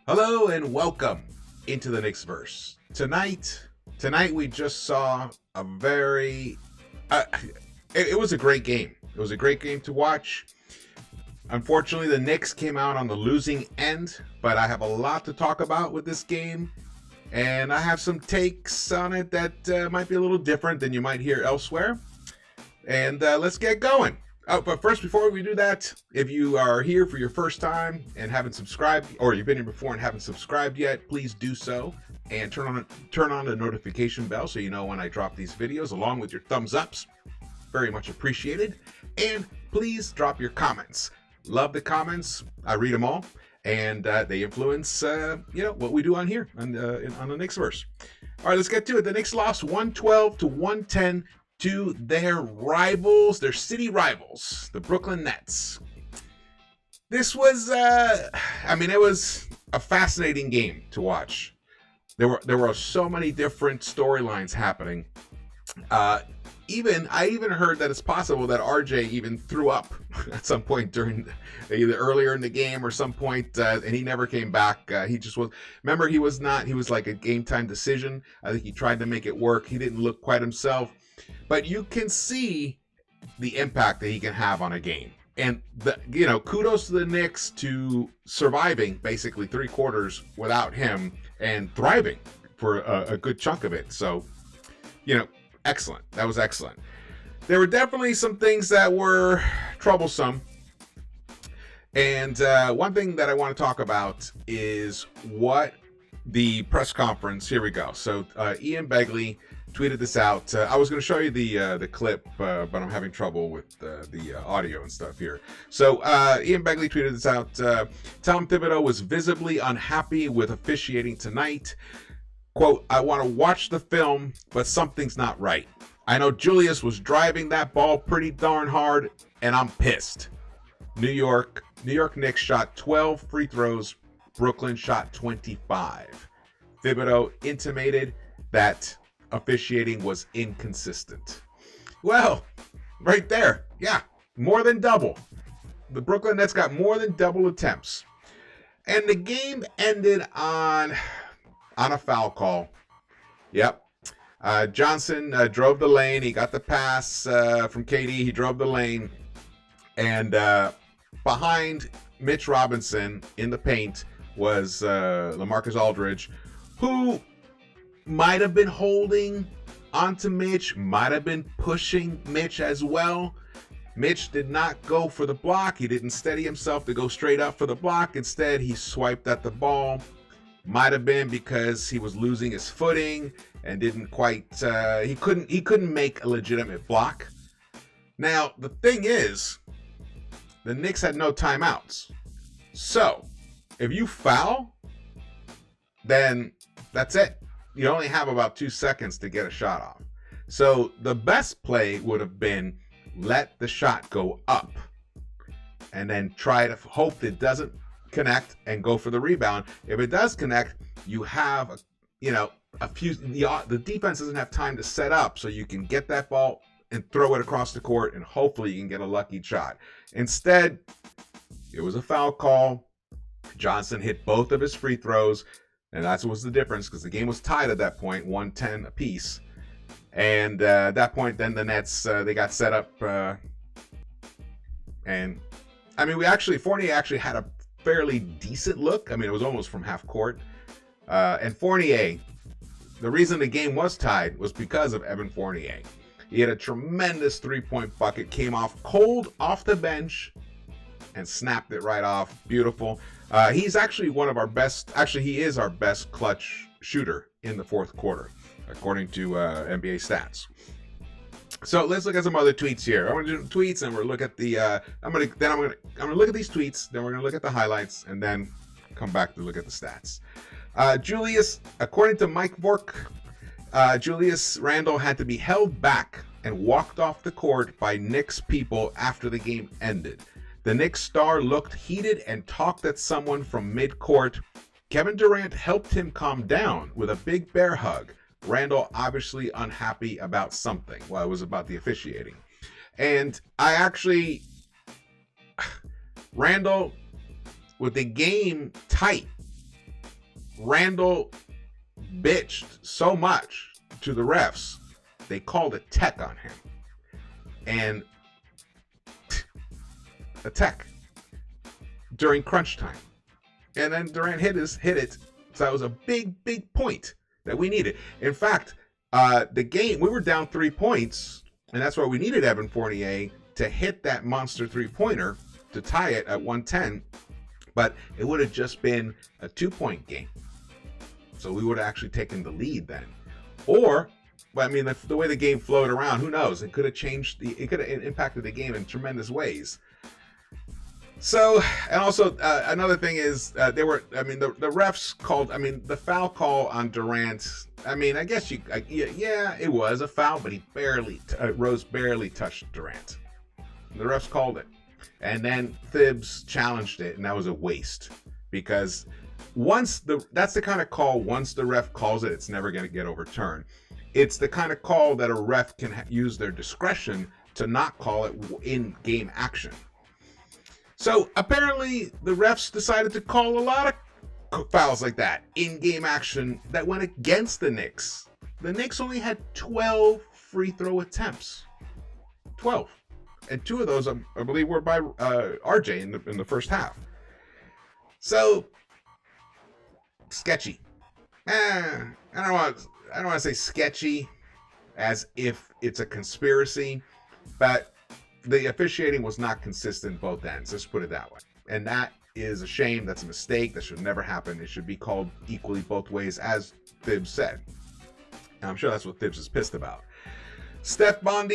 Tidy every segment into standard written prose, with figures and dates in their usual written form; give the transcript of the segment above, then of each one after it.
Hello and welcome into the Knicks-Verse. Tonight we just saw a very, it was a great game. It was a great game to watch. Unfortunately, the Knicks came out on the losing end, but I have a lot to talk about with this game, and I have some takes on it that might be a little different than you might hear elsewhere. And let's get going. Oh, but first, before we do that, if you are here for your first time and haven't subscribed, or you've been here before and haven't subscribed yet, please do so and turn on the notification bell so you know when I drop these videos, along with your thumbs ups. Very much appreciated. And please drop your comments. Love the comments. I read them all, and they influence what we do on here on the Knicks-Verse. All right, let's get to it. The Knicks lost 112-110 to their rivals, their city rivals, the Brooklyn Nets. This was, it was a fascinating game to watch. There were so many different storylines happening. I even heard that it's possible that RJ even threw up at some point during either earlier in the game or some point, and he never came back. He just was. Remember, he was like a game time decision. I think he tried to make it work. He didn't look quite himself. But you can see the impact that he can have on a game. And, kudos to the Knicks to surviving basically 3 quarters without him and thriving for a good chunk of it. So, excellent. That was excellent. There were definitely some things that were troublesome. And one thing that I want to talk about is what the press conference. Here we go. So Ian Begley tweeted this out. I was going to show you the clip, but I'm having trouble with the audio and stuff here. So Ian Begley tweeted this out. Tom Thibodeau was visibly unhappy with officiating tonight. Quote, "I want to watch the film, but something's not right. I know Julius was driving that ball pretty darn hard, and I'm pissed." New York Knicks shot 12 free throws. Brooklyn shot 25. Thibodeau intimated that officiating was inconsistent. Well, right there, yeah, more than double. The Brooklyn Nets got more than double attempts. And the game ended on a foul call. Yep. Johnson drove the lane. He got the pass from KD. He drove the lane. And behind Mitch Robinson in the paint was LaMarcus Aldridge, who might have been holding onto Mitch, might have been pushing Mitch as well. Mitch did not go for the block. He didn't steady himself to go straight up for the block. Instead, he swiped at the ball. Might have been because he was losing his footing and didn't quite, he couldn't make a legitimate block. Now, the thing is, the Knicks had no timeouts. So, if you foul, then that's it. You only have about 2 seconds to get a shot off. So the best play would have been let the shot go up and then try to hope it doesn't connect and go for the rebound. If it does connect, you have the defense doesn't have time to set up, so you can get that ball and throw it across the court, and hopefully you can get a lucky shot. Instead, it was a foul call. Johnson hit both of his free throws, and that was the difference because the game was tied at that point, 110 apiece. And at that point, then the Nets, they got set up. Fournier actually had a fairly decent look. It was almost from half court. And Fournier, the reason the game was tied was because of Evan Fournier. He had a tremendous 3-point bucket, came off cold off the bench and snapped it right off. Beautiful. He's actually one of our best, he is our best clutch shooter in the fourth quarter, according to NBA stats. So let's look at some other tweets here. I'm going to do tweets, and we're going to look at the, I'm going to look at these tweets, then we're going to look at the highlights, and then come back to look at the stats. Julius, according to Mike Vork, Julius Randle had to be held back and walked off the court by Knicks people after the game ended. The Knicks star looked heated and talked at someone from mid-court. Kevin Durant helped him calm down with a big bear hug. Randle obviously unhappy about something. Well, it was about the officiating. And Randle, with the game tight, Randall bitched so much to the refs, they called a tech on him. And a tech during crunch time. And then Durant hit it. So that was a big point that we needed. In fact, the game, we were down 3 points, and that's why we needed Evan Fournier to hit that monster 3-pointer to tie it at 110. But it would have just been a 2-point game. So we would have actually taken the lead then. Or, I mean, the way the game flowed around, who knows? It could have changed, it could have impacted the game in tremendous ways. So, and also another thing is the refs called, the foul call on Durant. I mean, I guess it was a foul, but he Rose barely touched Durant. The refs called it. And then Thibs challenged it, and that was a waste. Because that's the kind of call, once the ref calls it, it's never going to get overturned. It's the kind of call that a ref can use their discretion to not call it in game action. So apparently the refs decided to call a lot of fouls like that in game action that went against the Knicks. The Knicks only had 12 free throw attempts. 12. And 2 of those, I believe, were by RJ in the first half. So, sketchy. I don't want to say sketchy as if it's a conspiracy, but the officiating was not consistent both ends. Let's put it that way. And that is a shame. That's a mistake. That should never happen. It should be called equally both ways, as Thibs said. And I'm sure that's what Thibs is pissed about. Stefan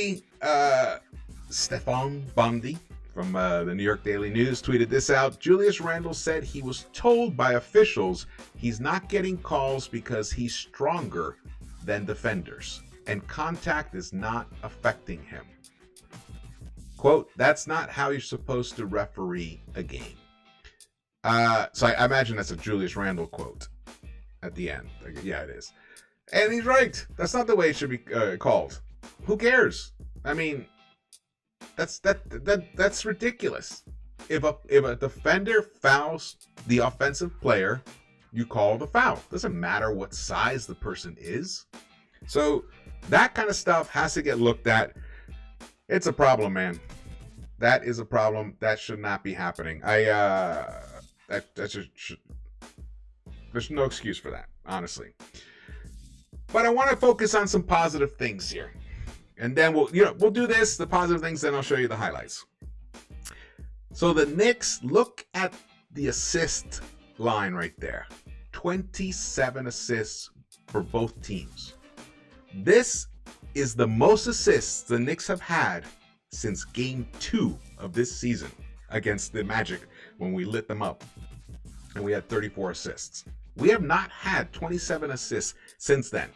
Bondi from the New York Daily News tweeted this out. Julius Randle said he was told by officials he's not getting calls because he's stronger than defenders, and contact is not affecting him. Quote, that's not how you're supposed to referee a game. So I imagine that's a Julius Randle quote at the end. Yeah, it is. And he's right. That's not the way it should be called. Who cares? I mean, that's ridiculous. If a defender fouls the offensive player, you call the foul. Doesn't matter what size the person is. So that kind of stuff has to get looked at. It's a problem, man. That is a problem. That should not be happening. There's no excuse for that, honestly. But I want to focus on some positive things here. And then we'll do this, the positive things, then I'll show you the highlights. So the Knicks, look at the assist line right there. 27 assists for both teams. This is the most assists the Knicks have had since game 2 of this season against the Magic when we lit them up. And we had 34 assists. We have not had 27 assists since then.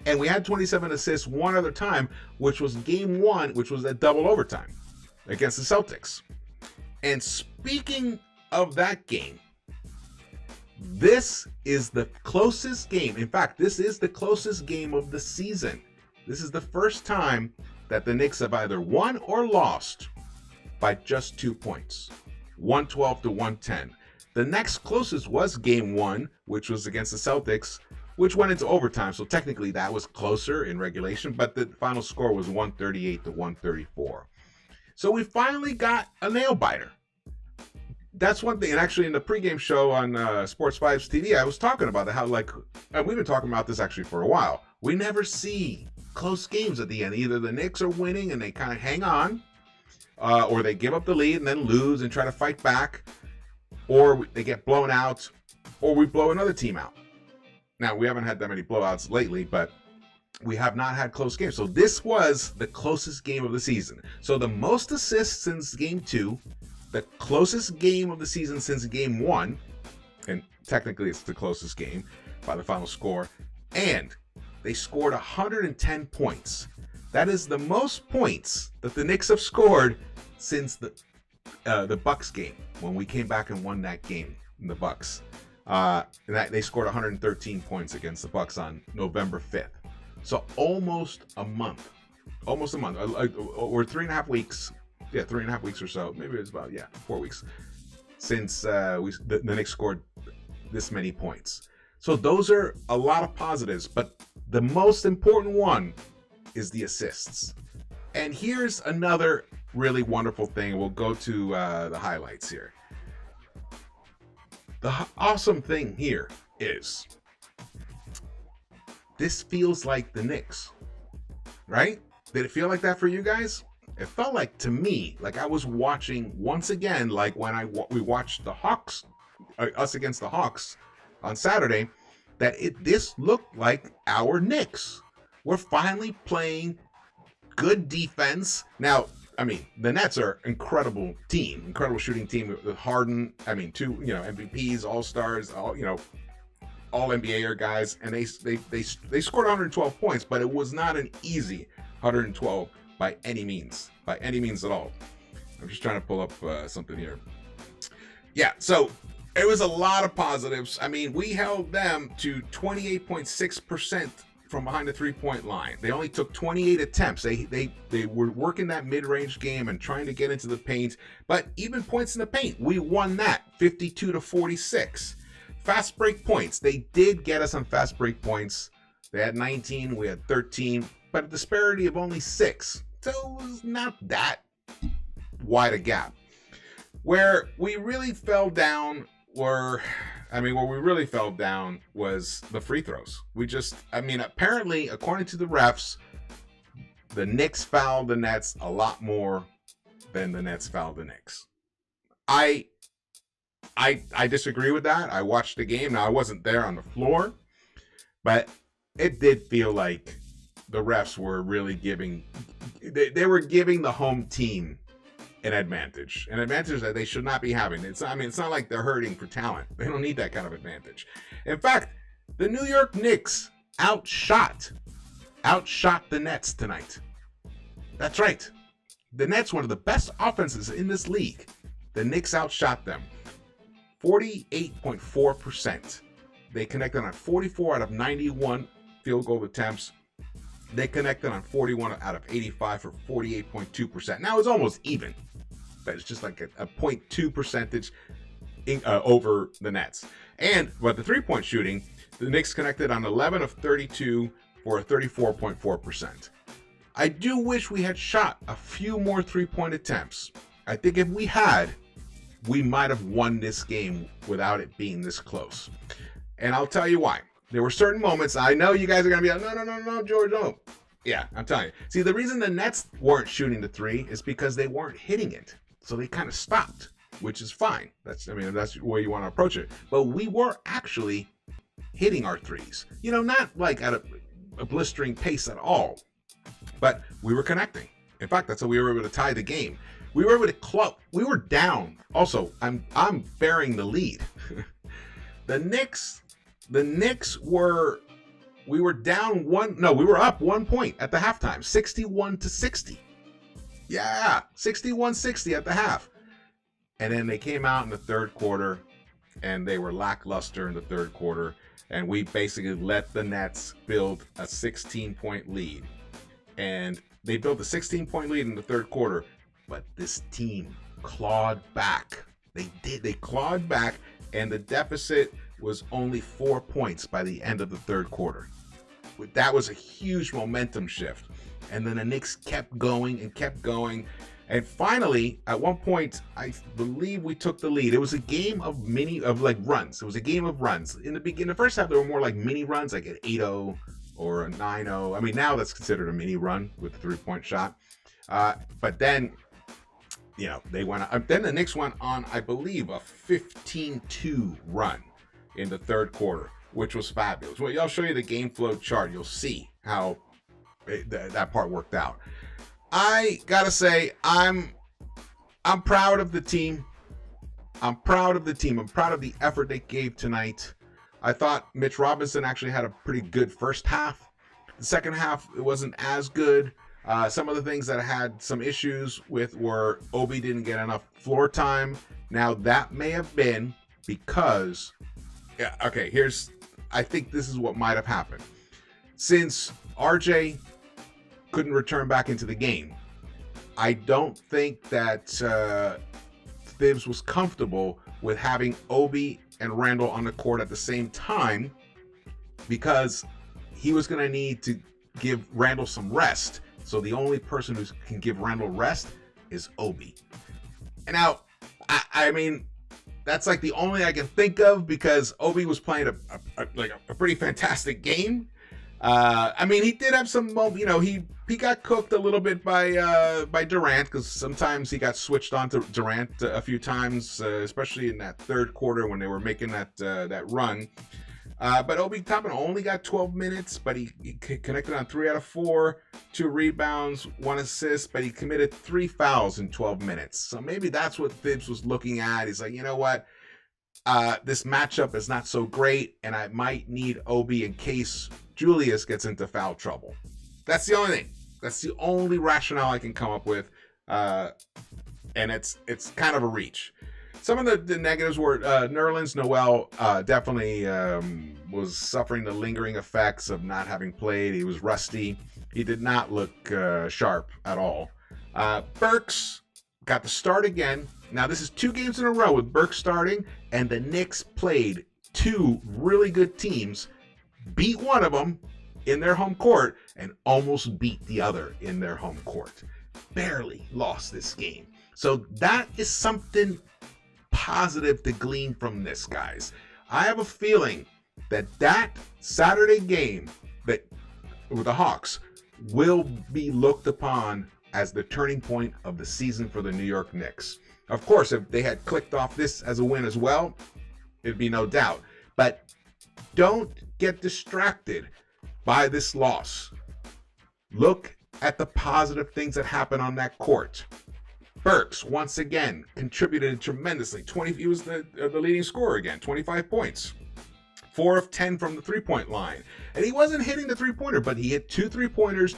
And we had 27 assists one other time, which was game 1, which was a double overtime against the Celtics. And speaking of that game, this is the closest game. In fact, this is the closest game of the season. This is the first time that the Knicks have either won or lost by just 2 points, 112 to 110. The next closest was game 1, which was against the Celtics, which went into overtime. So technically that was closer in regulation, but the final score was 138 to 134. So we finally got a nail biter. That's one thing. And actually in the pregame show on Sports 5's TV, I was talking about how, we've been talking about this actually for a while. We never see close games at the end. Either the Knicks are winning and they kind of hang on, or they give up the lead and then lose and try to fight back, or they get blown out, or we blow another team out. Now, we haven't had that many blowouts lately, but we have not had close games. So this was the closest game of the season. So the most assists since game 2, the closest game of the season since game 1, and technically it's the closest game by the final score, and they scored 110 points. That is the most points that the Knicks have scored since the Bucks game, when we came back and won that game in the Bucks. They scored 113 points against the Bucks on November 5th. So almost a month. Or 3.5 weeks. Yeah, 3.5 weeks or so. Maybe it's about 4 weeks since the Knicks scored this many points. So those are a lot of positives, but the most important one is the assists. And here's another really wonderful thing. We'll go to the highlights here. The awesome thing here is this feels like the Knicks, right? Did it feel like that for you guys? It felt like, to me, like I was watching once again, like when we watched the Hawks, us against the Hawks on Saturday, that this looked like our Knicks. We're finally playing good defense. Now, I mean, the Nets are incredible shooting team with Harden. I mean, two, MVPs, All-Stars, all NBA guys, and they scored 112 points, but it was not an easy 112 by any means at all. I'm just trying to pull up something here. Yeah, so it was a lot of positives. I mean, we held them to 28.6% from behind the three-point line. They only took 28 attempts. They were working that mid-range game and trying to get into the paint, but even points in the paint, we won that 52-46. Fast break points, they did get us on fast break points. They had 19, we had 13, but a disparity of only 6. So it was not that wide a gap. Where we really fell down was the free throws. Apparently, according to the refs, the Knicks fouled the Nets a lot more than the Nets fouled the Knicks. I disagree with that. I watched the game. Now, I wasn't there on the floor, but it did feel like the refs were really giving the home team an advantage that they should not be having. It's not like they're hurting for talent. They don't need that kind of advantage. In fact, the New York Knicks outshot the Nets tonight. That's right. The Nets, one of the best offenses in this league. The Knicks outshot them 48.4%. They connected on 44 out of 91 field goal attempts. They connected on 41 out of 85 for 48.2%. Now it's almost even, but it's just like a 0.2 percentage over the Nets. But the three-point shooting, the Knicks connected on 11 of 32 for a 34.4%. I do wish we had shot a few more three-point attempts. I think if we had, we might have won this game without it being this close. And I'll tell you why. There were certain moments, I know you guys are going to be like, no, George, no. Yeah, I'm telling you. See, the reason the Nets weren't shooting the three is because they weren't hitting it. So they kind of stopped, which is fine. That's the way you want to approach it. But we were actually hitting our threes. Not like at a blistering pace at all. But we were connecting. In fact, that's how we were able to tie the game. We were able to club. We were down. Also, I'm bearing the lead. The Knicks we were down we were up 1 point at the halftime, 61-60. Yeah, 61-60 at the half. And then they came out in the third quarter and they were lackluster in the third quarter. And we basically let the Nets build a 16-point lead. And they built a 16-point lead in the third quarter, but this team clawed back. They clawed back, and the deficit was only 4 points by the end of the third quarter. That was a huge momentum shift. And then the Knicks kept going. And finally, at one point, I believe we took the lead. It was a game of runs. It was a game of runs. In the first half, there were more like mini runs, like an 8-0 or a 9-0. I mean, now that's considered a mini run with a three-point shot. But then, they went. Then the Knicks went on, I believe, a 15-2 run in the third quarter, which was fabulous. Well, I'll show you the game flow chart. You'll see how that part worked out. I gotta say, I'm proud of the team. I'm proud of the effort they gave tonight. I thought Mitch Robinson actually had a pretty good first half. The second half, it wasn't as good. Some of the things that I had some issues with were Obi didn't get enough floor time. Now, that may have been because... I think this is what might have happened. Since RJ couldn't return back into the game, I don't think that Thibs was comfortable with having Obi and Randall on the court at the same time because he was going to need to give Randall some rest. So the only person who can give Randall rest is Obi. And now, I mean, that's like the only I can think of, because Obi was playing a pretty fantastic game. I mean, he did have some, he got cooked a little bit by Durant, because sometimes he got switched on to Durant a few times, especially in that third quarter when they were making that run. But Obi Toppin only got 12 minutes, but he connected on 3 out of 4, 2 rebounds, 1 assist, but he committed 3 fouls in 12 minutes. So maybe that's what Thibs was looking at. He's like, you know what? This matchup is not so great, and I might need Obi in case Julius gets into foul trouble. That's the only thing. That's the only rationale I can come up with. And it's kind of a reach. Some of the negatives were Nerlens Noel definitely was suffering the lingering effects of not having played. He was rusty. He did not look sharp at all. Burks got the start again. Now, this is 2 games in a row with Burks starting, and the Knicks played 2 really good teams, beat one of them in their home court, and almost beat the other in their home court. Barely lost this game. So that is something positive to glean from this, guys. I have a feeling that Saturday game that with the Hawks will be looked upon as the turning point of the season for the New York Knicks. Of course, if they had clicked off this as a win as well, it'd be no doubt. But don't get distracted by this loss. Look at the positive things that happen on that court. Burks, once again, contributed tremendously. He was the leading scorer again, 25 points. 4 of 10 from the three-point line. And he wasn't hitting the three-pointer, but he hit 2 three-pointers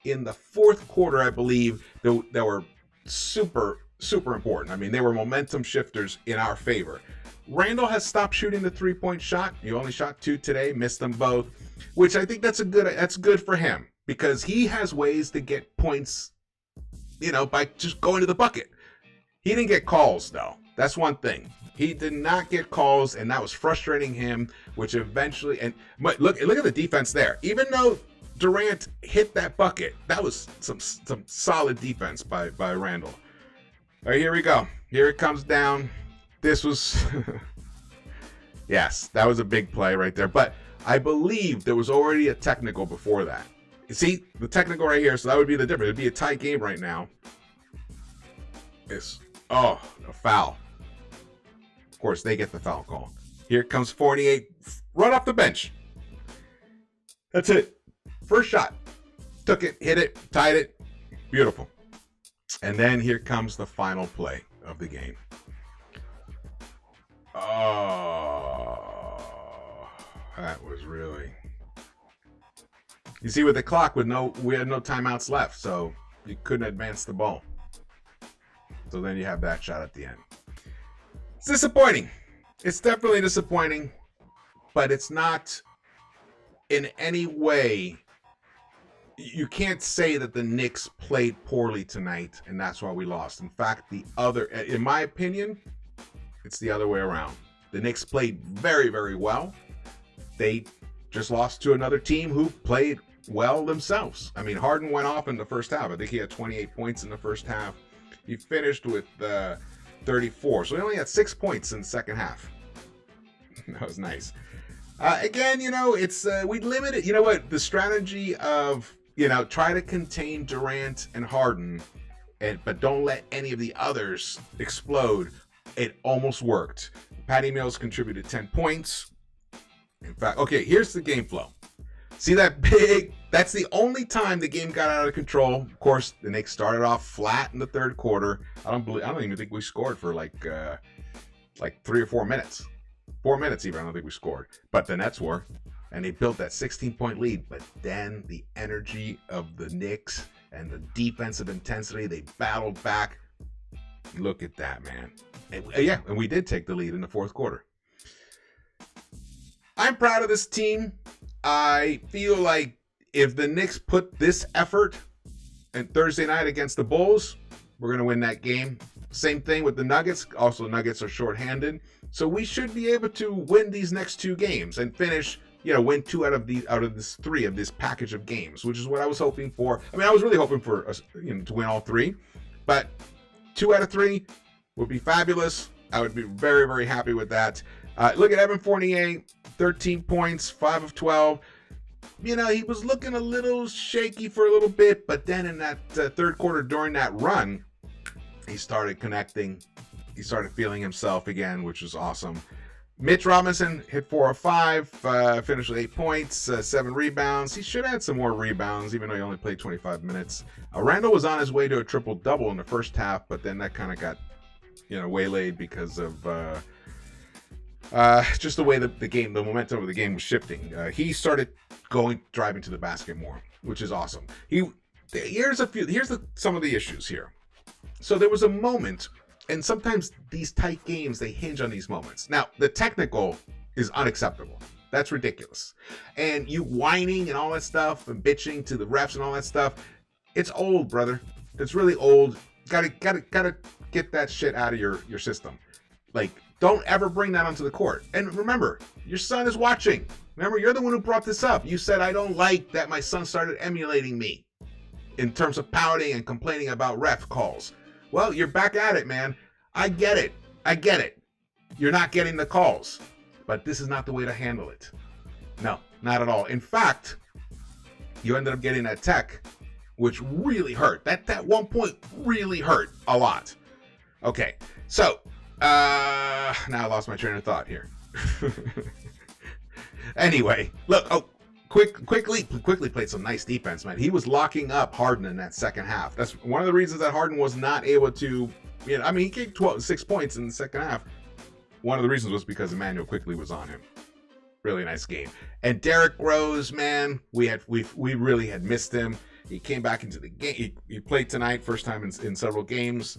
in the fourth quarter, I believe, that were super, super important. I mean, they were momentum shifters in our favor. Randall has stopped shooting the three-point shot. He only shot 2 today, missed them both, which I think that's good for him, because he has ways to get points, by just going to the bucket. He didn't get calls, though. That's one thing. He did not get calls, and that was frustrating him, which eventually, and look at the defense there. Even though Durant hit that bucket, that was some solid defense by Randall. All right, here we go. Here it comes down. This was, yes, that was a big play right there. But I believe there was already a technical before that. You see, the technical right here, so that would be the difference. It would be a tight game right now. A foul. Of course, they get the foul call. Here comes 48, right off the bench. That's it. First shot. Took it, hit it, tied it. Beautiful. And then here comes the final play of the game. Oh, that was really... You see, with the clock, we had no timeouts left, so you couldn't advance the ball. So then you have that shot at the end. It's disappointing. It's definitely disappointing, but it's not in any way... You can't say that the Knicks played poorly tonight, and that's why we lost. In fact, in my opinion, it's the other way around. The Knicks played very, very well. They just lost to another team who played well themselves. I mean, Harden went off in the first half. I think he had 28 points in the first half. He finished with 34. So he only had 6 points in the second half. That was nice. Again, it's we limit it. You know what? The strategy of, try to contain Durant and Harden, but don't let any of the others explode. It almost worked. Patty Mills contributed 10 points. In fact, okay, here's the game flow. See that that's the only time the game got out of control. Of course, the Knicks started off flat in the third quarter. I don't even think we scored for like 3 or 4 minutes. 4 minutes even, I don't think we scored. But the Nets were. And they built that 16-point lead. But then the energy of the Knicks and the defensive intensity, they battled back. Look at that, man. And we did take the lead in the fourth quarter. I'm proud of this team. I feel like if the Knicks put this effort on Thursday night against the Bulls, we're going to win that game. Same thing with the Nuggets. Also, Nuggets are shorthanded. So we should be able to win these next 2 games and finish win 2 out of this 3 of this package of games, which is what I was hoping for. I mean, I was really hoping for us, to win all 3, but 2 out of 3 would be fabulous. I would be very, very happy with that. Look at Evan Fournier, 13 points, 5 of 12. He was looking a little shaky for a little bit, but then in that third quarter during that run, he started connecting. He started feeling himself again, which was awesome. Mitch Robinson hit 4 of 5, finished with 8 points, 7 rebounds. He should have had some more rebounds, even though he only played 25 minutes. Randall was on his way to a triple-double in the first half, but then that kind of got, waylaid because of just the way the momentum of the game was shifting. He started driving to the basket more, which is awesome. Here's some of the issues here. So there was a moment, and sometimes these tight games, they hinge on these moments. Now, the technical is unacceptable. That's ridiculous. And you whining and all that stuff and bitching to the refs and all that stuff, it's old, brother. It's really old. Gotta get that shit out of your system. Like, don't ever bring that onto the court. And remember, your son is watching. Remember, you're the one who brought this up. You said, I don't like that my son started emulating me in terms of pouting and complaining about ref calls. Well, you're back at it, man. I get it. You're not getting the calls. But this is not the way to handle it. No, not at all. In fact, you ended up getting that tech, which really hurt. That 1 point really hurt a lot. Okay, so now I lost my train of thought here. Anyway, look. Quickly played some nice defense, man. He was locking up Harden in that second half. That's one of the reasons that Harden was not able to, he gave 6 points in the second half. One of the reasons was because Emmanuel Quickly was on him. Really nice game. And Derrick Rose, man, we really had missed him. He came back into the game. He played tonight, first time in several games.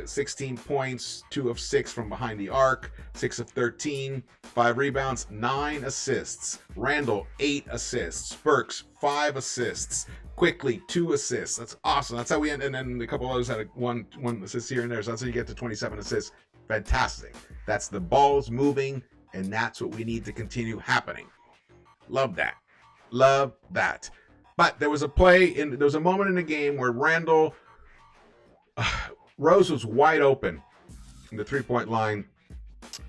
16 points, 2 of 6 from behind the arc, 6 of 13, 5 rebounds, 9 assists. Randall, 8 assists. Burks, 5 assists. Quickly, 2 assists. That's awesome. That's how we end. And then a couple others had one assist here and there. So that's how you get to 27 assists. Fantastic. That's the balls moving, and that's what we need to continue happening. Love that. Love that. But there was a moment in the game where Rose was wide open in the 3-point line,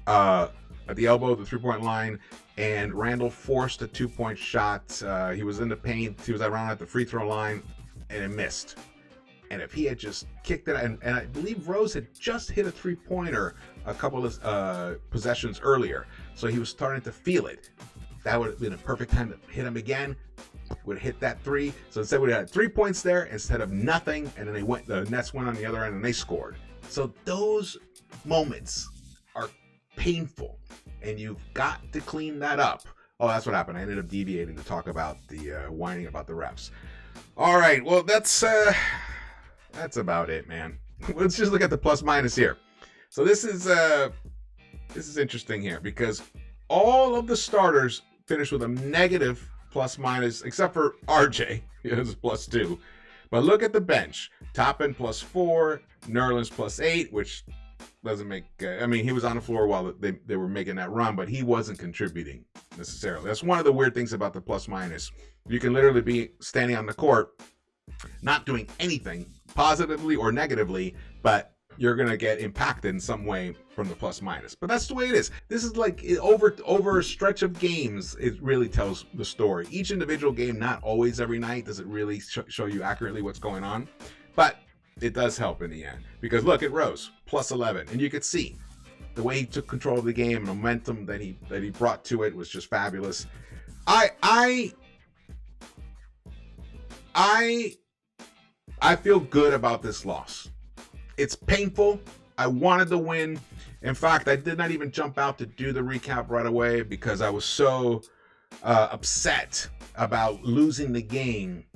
at the elbow of the 3-point line, and Randall forced a 2-point shot. He was in the paint. He was around at the free throw line, and it missed. And if he had just kicked it, and I believe Rose had just hit a 3-pointer a couple of possessions earlier, so he was starting to feel it. That would have been a perfect time to hit him again. Would hit that 3. So instead we had 3 points there instead of nothing, and then the Nets went on the other end and they scored. So those moments are painful, and you've got to clean that up. Oh, that's what happened. I ended up deviating to talk about the whining about the refs. All right, well that's about it, man. Let's just look at the plus minus here. So this is interesting here because all of the starters finished with a negative plus minus, except for RJ. It was +2. But look at the bench. Toppin +4, Nerlens +8, which doesn't make... he was on the floor while they were making that run, but he wasn't contributing necessarily. That's one of the weird things about the plus minus. You can literally be standing on the court, not doing anything, positively or negatively, but you're going to get impacted in some way from the plus minus. But that's the way it is. This is like over a stretch of games, it really tells the story. Each individual game, not always every night, does it really show you accurately what's going on. But it does help in the end. Because look at Rose, +11. And you could see the way he took control of the game, the momentum that he brought to it was just fabulous. I feel good about this loss. It's painful. I wanted to win. In fact, I did not even jump out to do the recap right away because I was so upset about losing the game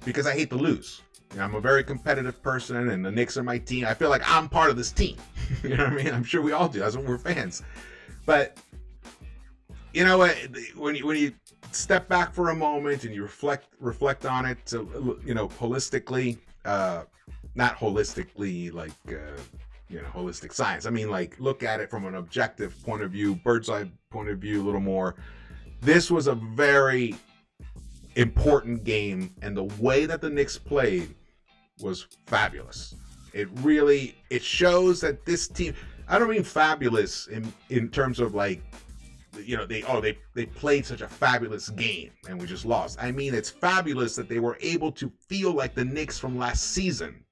because I hate to lose. I'm a very competitive person, and the Knicks are my team. I feel like I'm part of this team. You know what I mean? I'm sure we all do. That's what we're fans. But you know what? When you step back for a moment and you reflect on it, holistically. Not holistically, like, holistic science. I mean, like, look at it from an objective point of view, bird's eye point of view, a little more. This was a very important game, and the way that the Knicks played was fabulous. It shows that this team, I don't mean fabulous in terms of like, you know, they played such a fabulous game and we just lost. I mean, it's fabulous that they were able to feel like the Knicks from last season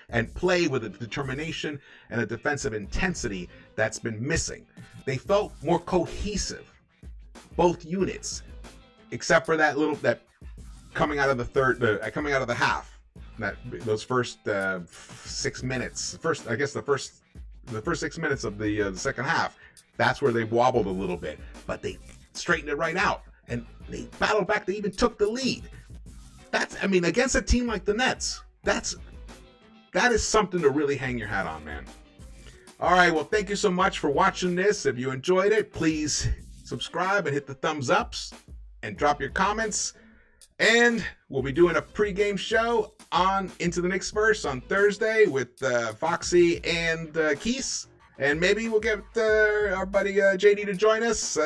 and play with a determination and a defensive intensity that's been missing. They felt more cohesive, both units, except for that coming out of the half. Those first 6 minutes, the first 6 minutes of the second half, that's where they wobbled a little bit, but they straightened it right out and they battled back. They even took the lead. Against a team like the Nets, that is something to really hang your hat on, man. All right, well, thank you so much for watching this. If you enjoyed it, please subscribe and hit the thumbs ups and drop your comments. And we'll be doing a pregame show on Into the Knicks-Verse on Thursday with Foxy and Keese. And maybe we'll get our buddy JD to join us.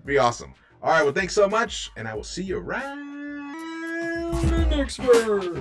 Be awesome. All right, well, thanks so much. And I will see you around the Knicks-Verse.